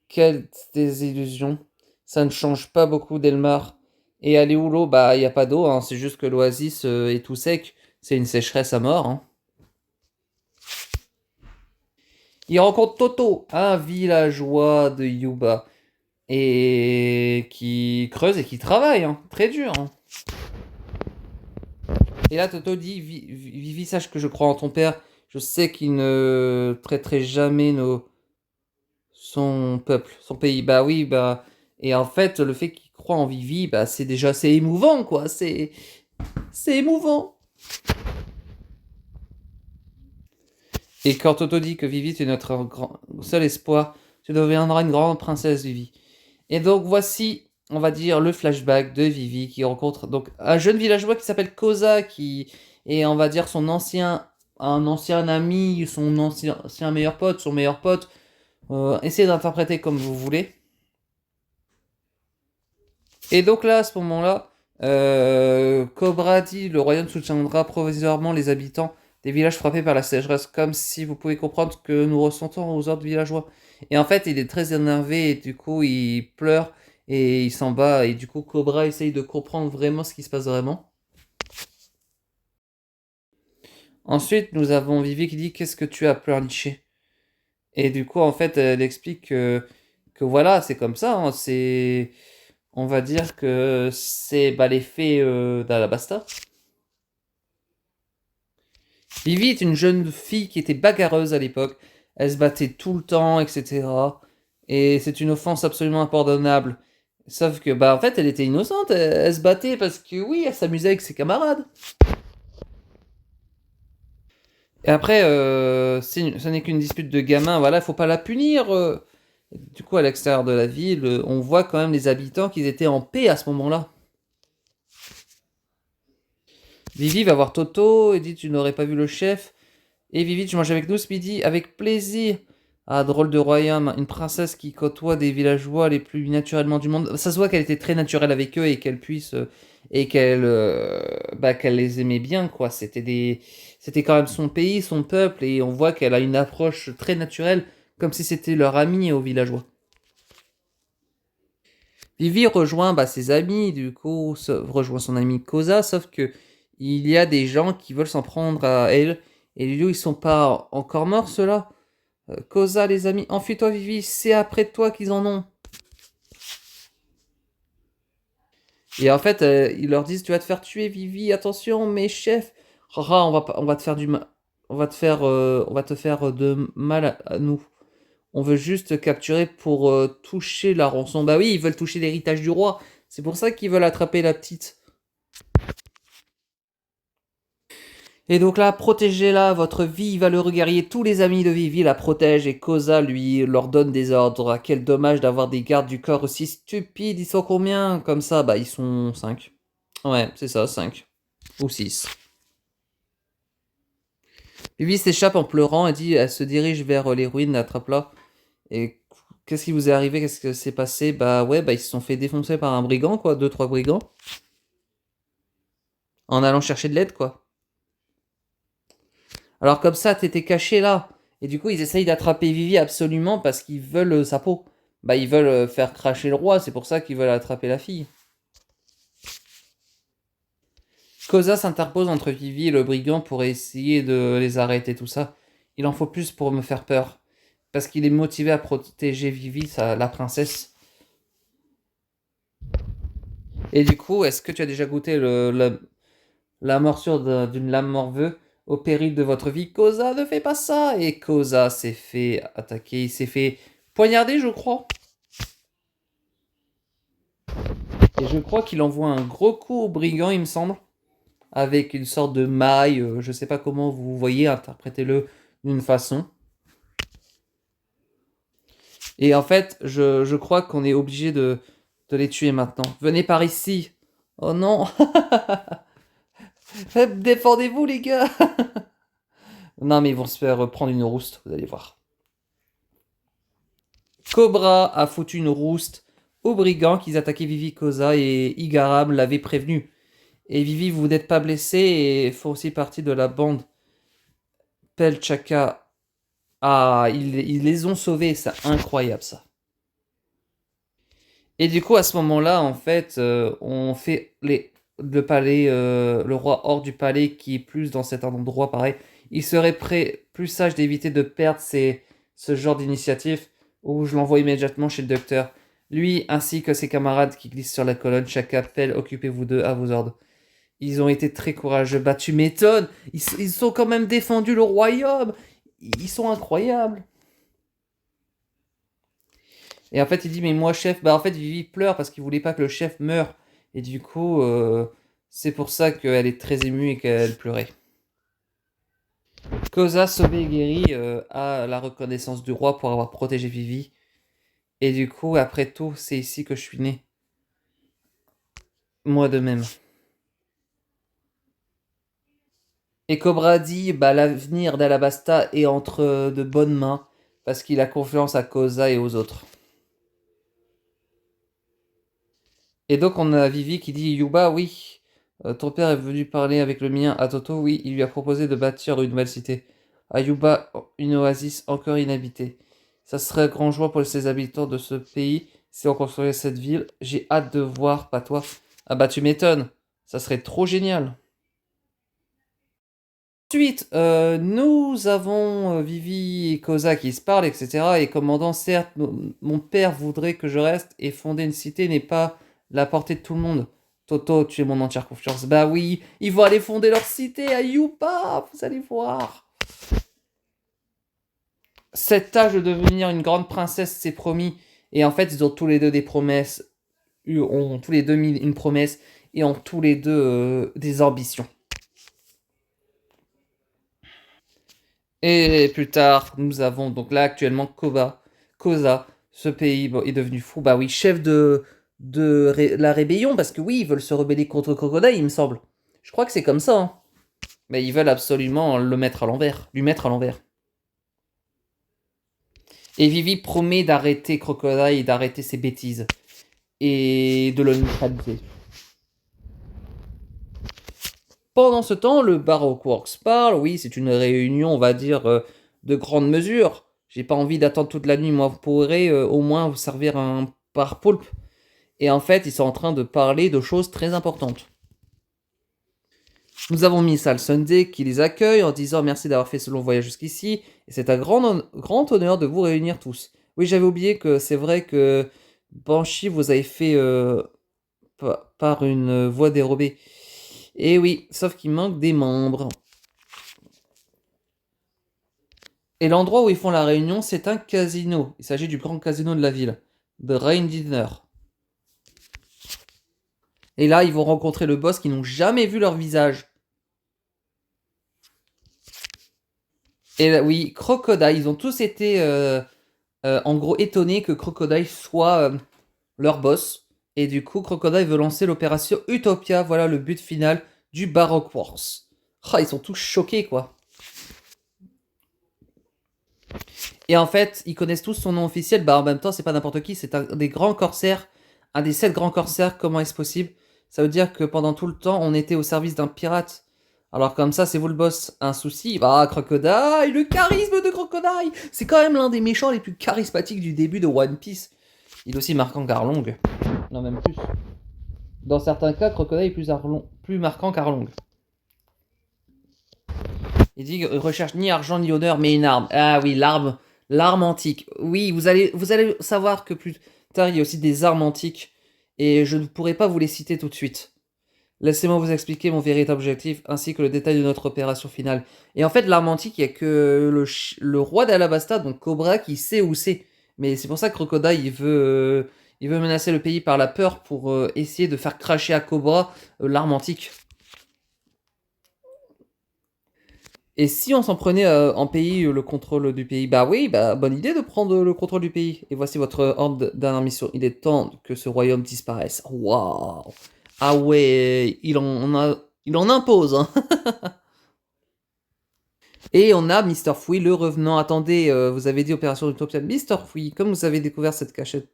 Quelle désillusion. Ça ne change pas beaucoup d'Elmar. Et à Léoulo, bah, il n'y a pas d'eau, hein, c'est juste que l'oasis est tout sec. C'est une sécheresse à mort. Hein. Il rencontre Toto, un villageois de Yuba. Et qui creuse et qui travaille, hein, très dur. Hein. Et là, Toto dit, Vivi, sache que je crois en ton père. Je sais qu'il ne traiterait jamais son peuple, son pays. Bah oui, bah... Et en fait, le fait qu'il croit en Vivi, bah c'est émouvant, quoi. C'est émouvant. Et quand Toto dit que Vivi, tu es notre seul espoir, tu deviendras une grande princesse, Vivi. Et donc voici, on va dire, le flashback de Vivi qui rencontre donc un jeune villageois qui s'appelle Koza, qui est, on va dire, un ancien ami, son ancien meilleur pote, son meilleur pote. Essayez d'interpréter comme vous voulez. Et donc là, à ce moment-là, Cobra dit, le royaume soutiendra provisoirement les habitants des villages frappés par la sécheresse, comme si vous pouvez comprendre ce que nous ressentons aux autres villageois. Et en fait, il est très énervé et du coup, il pleure et il s'en bat. Et du coup, Cobra essaye de comprendre vraiment ce qui se passe vraiment. Ensuite, nous avons Vivi qui dit, qu'est-ce que tu as pleurniché? Et du coup, en fait, elle explique que voilà, c'est comme ça. Hein, on va dire que c'est bah, l'effet d'Alabasta. Vivi est une jeune fille qui était bagarreuse à l'époque. Elle se battait tout le temps, etc. Et c'est une offense absolument impardonnable. Sauf que, bah, en fait, elle était innocente. Elle se battait parce que, oui, elle s'amusait avec ses camarades. Et après, ce n'est qu'une dispute de gamins. Voilà, il faut pas la punir. Du coup, à l'extérieur de la ville, on voit quand même les habitants qu'ils étaient en paix à ce moment-là. Vivi va voir Toto et dit tu n'aurais pas vu le chef. Et Vivi, tu manges avec nous ce midi? Avec plaisir. Ah, drôle de royaume, une princesse qui côtoie des villageois les plus naturellement du monde. Ça se voit qu'elle était très naturelle avec eux et qu'elle puisse et qu'elle les aimait bien quoi. C'était quand même son pays, son peuple et on voit qu'elle a une approche très naturelle comme si c'était leur amie aux villageois. Vivi rejoint ses amis, du coup, rejoint son ami Koza, sauf que il y a des gens qui veulent s'en prendre à elle. Et du coup, ils sont pas encore morts, ceux-là. Koza, les amis, enfuis-toi, Vivi, c'est après toi qu'ils en ont. Et en fait, ils leur disent, tu vas te faire tuer, Vivi, attention, mais chef, Rara, on va te faire du mal, on va te faire de mal à nous. On veut juste te capturer pour toucher la rançon. Bah oui, ils veulent toucher l'héritage du roi. C'est pour ça qu'ils veulent attraper la petite. Et donc là, protégez-la, votre vie va le guerrier. Tous les amis de Vivi la protègent et Koza lui leur donne des ordres. Quel dommage d'avoir des gardes du corps aussi stupides. Ils sont combien comme ça? Bah ils sont 5. Ouais, c'est ça, 5. Ou 6. Vivi s'échappe en pleurant et dit, elle se dirige vers les ruines, attrape-la. Et qu'est-ce qui vous est arrivé? Qu'est-ce que s'est passé? Bah ouais, bah ils se sont fait défoncer par un brigand, quoi. Deux, trois brigands. En allant chercher de l'aide, quoi. Alors comme ça, t'étais caché là. Et du coup, ils essayent d'attraper Vivi absolument parce qu'ils veulent sa peau. Bah ils veulent faire cracher le roi, c'est pour ça qu'ils veulent attraper la fille. Koza s'interpose entre Vivi et le brigand pour essayer de les arrêter, tout ça. Il en faut plus pour me faire peur. Parce qu'il est motivé à protéger Vivi, la princesse. Et du coup, est-ce que tu as déjà goûté la morsure d'une lame morveux au péril de votre vie? Koza, ne fais pas ça! Et Koza s'est fait attaquer, il s'est fait poignarder, je crois. Et je crois qu'il envoie un gros coup au brigand, il me semble. Avec une sorte de maille, je sais pas comment vous voyez, interprétez-le d'une façon. Et en fait, je crois qu'on est obligé de les tuer maintenant. Venez par ici. Oh non. Défendez-vous les gars. Non mais ils vont se faire prendre une rouste, vous allez voir. Cobra a foutu une rouste aux brigands qui attaquaient Vivi Koza et Igaram l'avait prévenu. Et Vivi, vous n'êtes pas blessé et faut aussi partie de la bande. Pelchaka. Ah, ils les ont sauvés, c'est incroyable ça. Et du coup, à ce moment-là, en fait, on fait le palais, le roi hors du palais qui est plus dans cet endroit pareil. Il serait plus sage d'éviter de perdre ce genre d'initiative où je l'envoie immédiatement chez le docteur. Lui ainsi que ses camarades qui glissent sur la colonne, chaque appel, occupez-vous d'eux à vos ordres. Ils ont été très courageux. Bah tu m'étonnes, ils ont quand même défendu le royaume. Ils sont incroyables. Et en fait, il dit, mais moi, chef, bah en fait, Vivi pleure parce qu'il voulait pas que le chef meure. Et du coup, c'est pour ça qu'elle est très émue et qu'elle pleurait. Koza, sauvé et guéri, a la reconnaissance du roi pour avoir protégé Vivi. Et du coup, après tout, c'est ici que je suis né. Moi de même. Et Cobra dit, bah l'avenir d'Alabasta est entre de bonnes mains parce qu'il a confiance à Koza et aux autres. Et donc on a Vivi qui dit Yuba, oui, ton père est venu parler avec le mien à Toto, oui, il lui a proposé de bâtir une nouvelle cité. À Yuba, une oasis encore inhabitée. Ça serait grand joie pour ses habitants de ce pays si on construisait cette ville. J'ai hâte de voir, pas toi. Ah bah tu m'étonnes, ça serait trop génial. Ensuite, nous avons Vivi et Koza qui se parlent, etc. Et commandant, certes, mon père voudrait que je reste et fonder une cité n'est pas la portée de tout le monde. Toto, tu es mon entière confiance. Bah oui, ils vont aller fonder leur cité à Yupa, vous allez voir. Cet âge de devenir une grande princesse, c'est promis. Et en fait, ils ont tous les deux des promesses, ont tous les deux mis une promesse et ont tous les deux des ambitions. Et plus tard, nous avons donc là actuellement Koza, ce pays est devenu fou. Bah oui, chef de la rébellion, parce que oui, ils veulent se rebeller contre Crocodile, il me semble. Je crois que c'est comme ça. Hein. Mais ils veulent absolument le mettre à l'envers, lui mettre à l'envers. Et Vivi promet d'arrêter Crocodile et d'arrêter ses bêtises. Et de le neutraliser. Pendant ce temps, le Baroque Works parle. Oui, c'est une réunion, on va dire, de grande mesure. J'ai pas envie d'attendre toute la nuit. Moi, vous pourrez au moins vous servir un par poulpe. Et en fait, ils sont en train de parler de choses très importantes. Nous avons mis Sal Sunday qui les accueille en disant merci d'avoir fait ce long voyage jusqu'ici. Et c'est un grand honneur de vous réunir tous. Oui, j'avais oublié que c'est vrai que Banshee vous avez fait par une voix dérobée. Et oui, sauf qu'il manque des membres. Et l'endroit où ils font la réunion, c'est un casino. Il s'agit du grand casino de la ville, The Rain Dinner. Et là, ils vont rencontrer le boss qui n'ont jamais vu leur visage. Et là, oui, Crocodile, ils ont tous été en gros étonnés que Crocodile soit leur boss. Et du coup, Crocodile veut lancer l'opération Utopia. Voilà le but final du Baroque Wars. Ah, ils sont tous choqués, quoi. Et en fait, ils connaissent tous son nom officiel. Bah, en même temps, c'est pas n'importe qui. C'est un des grands corsaires. Un des 7 grands corsaires. Comment est-ce possible? Ça veut dire que pendant tout le temps, on était au service d'un pirate. Alors comme ça, c'est vous le boss. Un souci? Bah, Crocodile, le charisme de Crocodile. C'est quand même l'un des méchants les plus charismatiques du début de One Piece. Il est aussi marquant qu'Arlong. Non, même plus. Dans certains cas, Crocodile est plus marquant qu'Arlong. Il dit qu'il recherche ni argent ni honneur, mais une arme. Ah oui, l'arme antique. Oui, vous allez savoir que plus tard, il y a aussi des armes antiques. Et je ne pourrai pas vous les citer tout de suite. Laissez-moi vous expliquer mon véritable objectif, ainsi que le détail de notre opération finale. Et en fait, l'arme antique, il n'y a que le roi d'Alabasta, donc Cobra, qui sait où c'est. Mais c'est pour ça que Crocodile, il veut menacer le pays par la peur pour essayer de faire cracher à Cobra l'arme antique. Et si on s'en prenait en pays, le contrôle du pays? Bah oui, bah bonne idée de prendre le contrôle du pays. Et voici votre ordre de dernière mission. Il est temps que ce royaume disparaisse. Waouh! Ah ouais, il en impose, hein. Et on a Mr. Fouille, le revenant. Attendez, vous avez dit opération Utopia. Mr. Fouille, comme vous avez découvert cette cachette,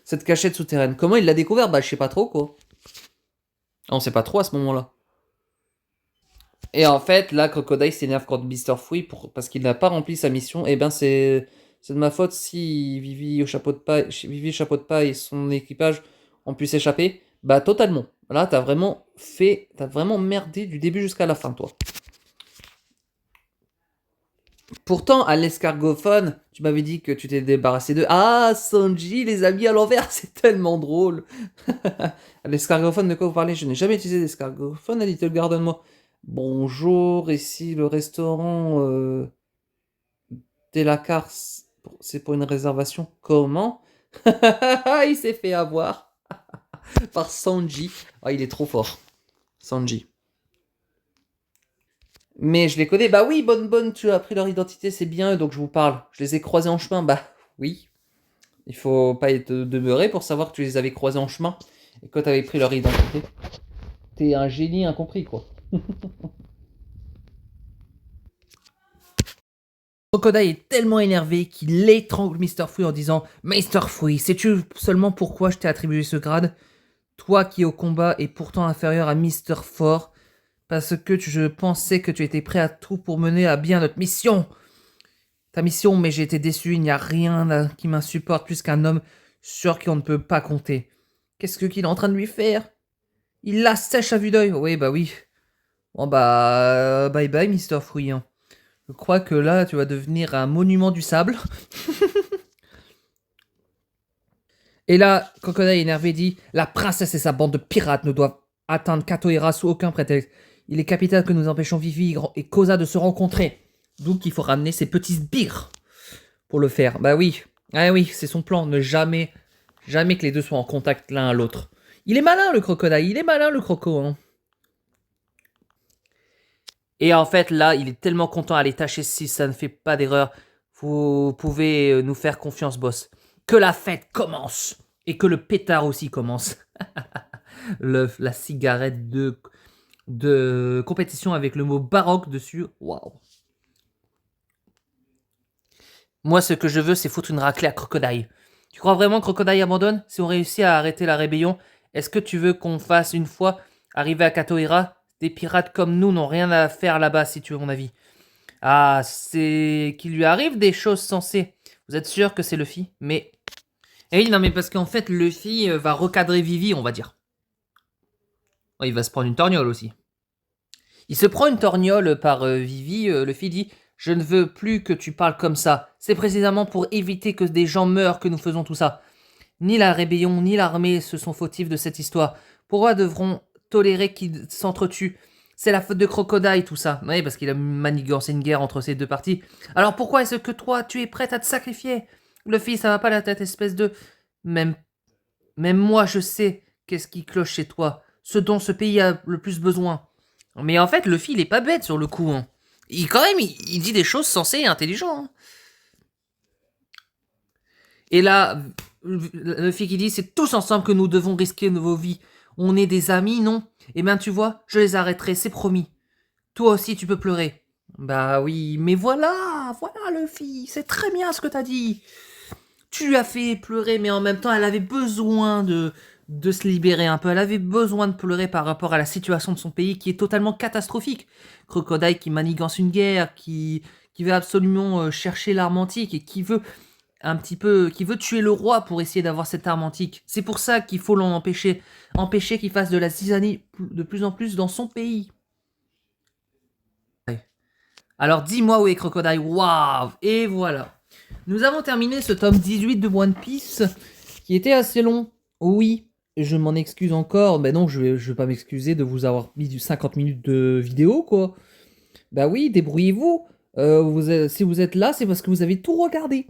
cette cachette souterraine. Comment il l'a découvert? Bah je sais pas trop quoi. Ah, on sait pas trop à ce moment-là. Et en fait, là, Crocodile s'énerve contre Mr. Fouille parce qu'il n'a pas rempli sa mission. Et ben, c'est de ma faute si Vivi Chapeau de Paille et son équipage ont pu s'échapper. Bah, totalement. Là, t'as vraiment merdé du début jusqu'à la fin, toi. Pourtant, à l'escargophone, tu m'avais dit que tu t'es débarrassé de... Ah, Sanji, les amis à l'envers, c'est tellement drôle. À l'escargophone, de quoi vous parlez? Je n'ai jamais utilisé l'escargophone à Little Garden, moi. Bonjour, ici le restaurant Delacar, c'est pour une réservation. Comment? Il s'est fait avoir par Sanji. Ah, il est trop fort, Sanji. Mais je les connais. Bah oui, bonne, tu as appris leur identité, c'est bien eux, donc je vous parle. Je les ai croisés en chemin. Bah oui. Il faut pas être demeuré pour savoir que tu les avais croisés en chemin et que tu avais pris leur identité. T'es un génie incompris, quoi. Crocodile est tellement énervé qu'il étrangle Mr. Fouille en disant « Mr. Fouille, sais-tu seulement pourquoi je t'ai attribué ce grade? Toi qui au combat est pourtant inférieur à Mr. Fort, parce que je pensais que tu étais prêt à tout pour mener à bien notre mission. Ta mission, mais j'ai été déçu, il n'y a rien qui m'insupporte plus qu'un homme sur qui on ne peut pas compter. Qu'est-ce qu'il est en train de lui faire? Il la sèche à vue d'œil. Oui, bah oui. Bon bah, bye bye Mr. Fouille. Hein. Je crois que là, tu vas devenir un monument du sable. Et là, Crocodile énervé dit « La princesse et sa bande de pirates ne doivent atteindre Katohira sous aucun prétexte. Il est capital que nous empêchions Vivi et Koza de se rencontrer. Donc il faut ramener ces petits sbires pour le faire. » Bah oui, ah oui, c'est son plan. Ne jamais que les deux soient en contact l'un à l'autre. Il est malin le Crocodile, il est malin le croco. Hein. Et en fait, là, il est tellement content. Allez, tâchez si ça ne fait pas d'erreur. Vous pouvez nous faire confiance, boss. Que la fête commence. Et que le pétard aussi commence. La cigarette de compétition avec le mot baroque dessus. Waouh. Moi, ce que je veux, c'est foutre une raclée à Crocodile. Tu crois vraiment que Crocodile abandonne si on réussit à arrêter la rébellion? Est-ce que tu veux qu'on fasse une fois arriver à Katohira? Des pirates comme nous n'ont rien à faire là-bas, si tu veux mon avis. Ah, c'est qu'il lui arrive des choses sensées. Vous êtes sûr que c'est Luffy? Mais Et oui, non, mais parce qu'en fait, Luffy va recadrer Vivi, on va dire. Ouais, il va se prendre une torgnole aussi. Il se prend une torgnole par Vivi, Luffy dit « Je ne veux plus que tu parles comme ça. C'est précisément pour éviter que des gens meurent que nous faisons tout ça. Ni la rébellion, ni l'armée se sont fautifs de cette histoire. Pourquoi devront tolérer qu'ils s'entretuent? C'est la faute de Crocodile, tout ça. » Oui, parce qu'il a manigancé une guerre entre ces deux parties. « Alors pourquoi est-ce que toi, tu es prête à te sacrifier? Luffy, ça va pas la tête, espèce de... Même moi, je sais qu'est-ce qui cloche chez toi. Ce dont ce pays a le plus besoin. » Mais en fait, Luffy, il est pas bête sur le coup. Hein. Quand même, il dit des choses sensées et intelligentes. Hein. Et là, Luffy qui dit, c'est tous ensemble que nous devons risquer nos vies. On est des amis, non? Eh bien, tu vois, je les arrêterai, c'est promis. Toi aussi, tu peux pleurer. Bah oui, mais voilà, Luffy, c'est très bien ce que t'as dit. Tu lui as fait pleurer, mais en même temps, elle avait besoin de se libérer un peu. Elle avait besoin de pleurer par rapport à la situation de son pays qui est totalement catastrophique. Crocodile qui manigance une guerre, qui veut absolument chercher l'arme antique et qui veut qui veut tuer le roi pour essayer d'avoir cette arme antique. C'est pour ça qu'il faut l'en empêcher qu'il fasse de la zizanie de plus en plus dans son pays. Alors dis-moi où est Crocodile. Waouh. Et voilà. Nous avons terminé ce tome 18 de One Piece, qui était assez long. Oui, je m'en excuse encore. Ben non, je vais pas m'excuser de vous avoir mis du 50 minutes de vidéo, quoi. Bah oui, débrouillez-vous. Si vous êtes là, c'est parce que vous avez tout regardé.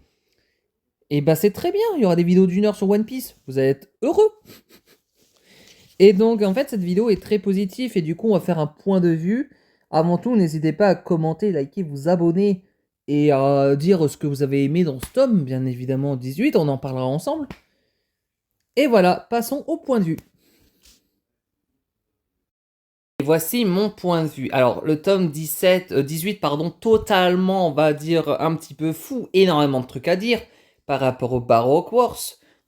Et bah c'est très bien, il y aura des vidéos d'une heure sur One Piece. Vous allez être heureux. Et donc, en fait, cette vidéo est très positive et du coup, on va faire un point de vue. Avant tout, n'hésitez pas à commenter, liker, vous abonner et à dire ce que vous avez aimé dans ce tome, bien évidemment 18, on en parlera ensemble. Et voilà, passons au point de vue. Et voici mon point de vue. Alors, le tome 18, pardon, totalement, on va dire, un petit peu fou, énormément de trucs à dire par rapport au Baroque Wars.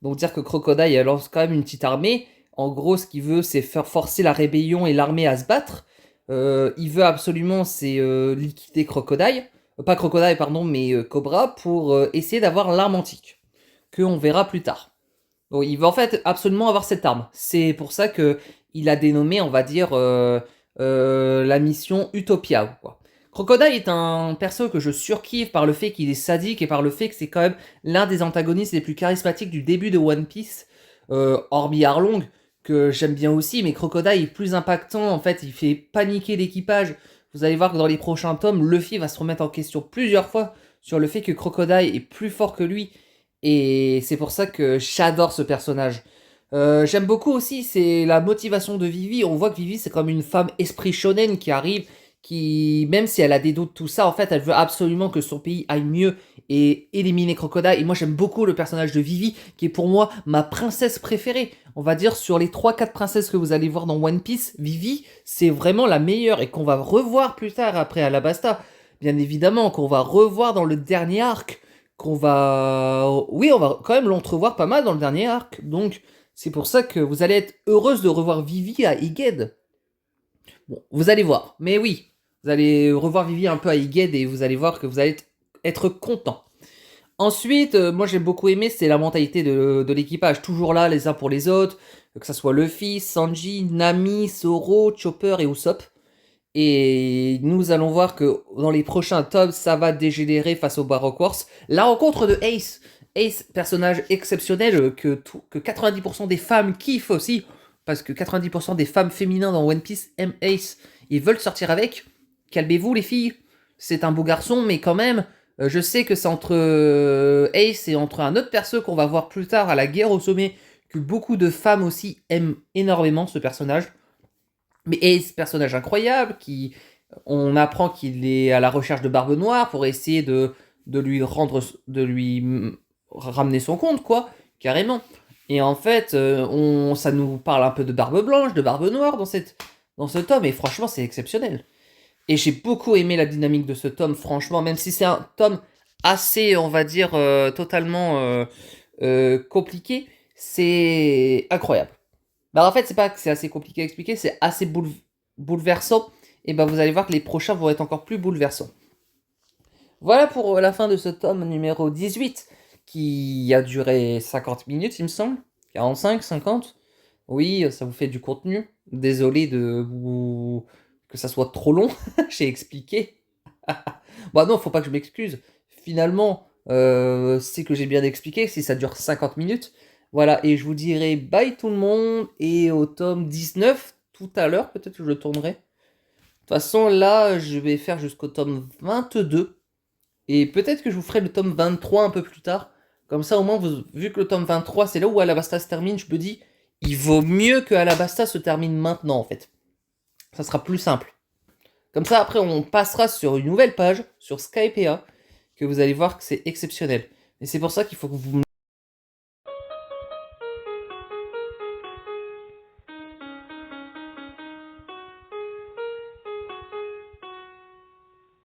Donc dire que Crocodile lance quand même une petite armée. En gros, ce qu'il veut, c'est faire forcer la rébellion et l'armée à se battre. Il veut absolument, c'est liquider Crocodile. Pas Crocodile, pardon, mais Cobra, pour essayer d'avoir l'arme antique. Que on verra plus tard. Donc, il veut en fait absolument avoir cette arme. C'est pour ça que il a dénommé, on va dire, la mission Utopia. Quoi. Crocodile est un perso que je surkiffe par le fait qu'il est sadique et par le fait que c'est quand même l'un des antagonistes les plus charismatiques du début de One Piece, hormis Arlong, que j'aime bien aussi, mais Crocodile est plus impactant, en fait, il fait paniquer l'équipage. Vous allez voir que dans les prochains tomes, Luffy va se remettre en question plusieurs fois sur le fait que Crocodile est plus fort que lui, et c'est pour ça que j'adore ce personnage. J'aime beaucoup aussi, c'est la motivation de Vivi. On voit que Vivi, c'est comme une femme esprit shonen qui arrive, qui, même si elle a des doutes, tout ça, en fait, elle veut absolument que son pays aille mieux et éliminer Crocodile. Et moi, j'aime beaucoup le personnage de Vivi, qui est pour moi ma princesse préférée. On va dire, sur les 3-4 princesses que vous allez voir dans One Piece, Vivi, c'est vraiment la meilleure et qu'on va revoir plus tard après Alabasta. Bien évidemment, qu'on va revoir dans le dernier arc. Oui, on va quand même l'entrevoir pas mal dans le dernier arc. Donc, c'est pour ça que vous allez être heureuse de revoir Vivi à Iged. Bon, vous allez voir. Mais oui, vous allez revoir Vivi un peu à Iged et vous allez voir que vous allez être content. Ensuite, moi j'ai beaucoup aimé, c'est la mentalité de l'équipage. Toujours là, les uns pour les autres. Que ça soit Luffy, Sanji, Nami, Zoro, Chopper et Usopp. Et nous allons voir que dans les prochains tomes, ça va dégénérer face au Baroque Wars. La rencontre de Ace. Ace, personnage exceptionnel que 90% des femmes kiffent aussi. Parce que 90% des femmes féminines dans One Piece aiment Ace. Ils veulent sortir avec. Calmez-vous les filles. C'est un beau garçon, mais quand même, je sais que c'est entre Ace et entre un autre perso qu'on va voir plus tard à la guerre au sommet. Que beaucoup de femmes aussi aiment énormément ce personnage. Mais Ace, personnage incroyable, on apprend qu'il est à la recherche de Barbe Noire pour essayer de lui ramener son compte, quoi, carrément. Et en fait, ça nous parle un peu de Barbe Blanche, de Barbe Noire dans ce tome, et franchement, c'est exceptionnel. Et j'ai beaucoup aimé la dynamique de ce tome, franchement, même si c'est un tome assez, on va dire, totalement compliqué, c'est incroyable. Bah en fait, c'est pas que c'est assez compliqué à expliquer, c'est assez bouleversant. Et bah vous allez voir que les prochains vont être encore plus bouleversants. Voilà pour la fin de ce tome numéro 18, qui a duré 50 minutes, il me semble. 45, 50. Oui, ça vous fait du contenu. Désolé que ça soit trop long, j'ai expliqué. Bah non, faut pas que je m'excuse. Finalement, c'est que j'ai bien expliqué si ça dure 50 minutes. Voilà, et je vous dirai bye tout le monde et au tome 19 tout à l'heure, peut-être que je le tournerai. De toute façon, là, je vais faire jusqu'au tome 22. Et peut-être que je vous ferai le tome 23 un peu plus tard. Comme ça, au moins, vu que le tome 23, c'est là où Alabasta se termine, je me dis, il vaut mieux que Alabasta se termine maintenant, en fait. Ça sera plus simple. Comme ça, après, on passera sur une nouvelle page, sur Skypea, que vous allez voir que c'est exceptionnel. Et c'est pour ça qu'il faut que vous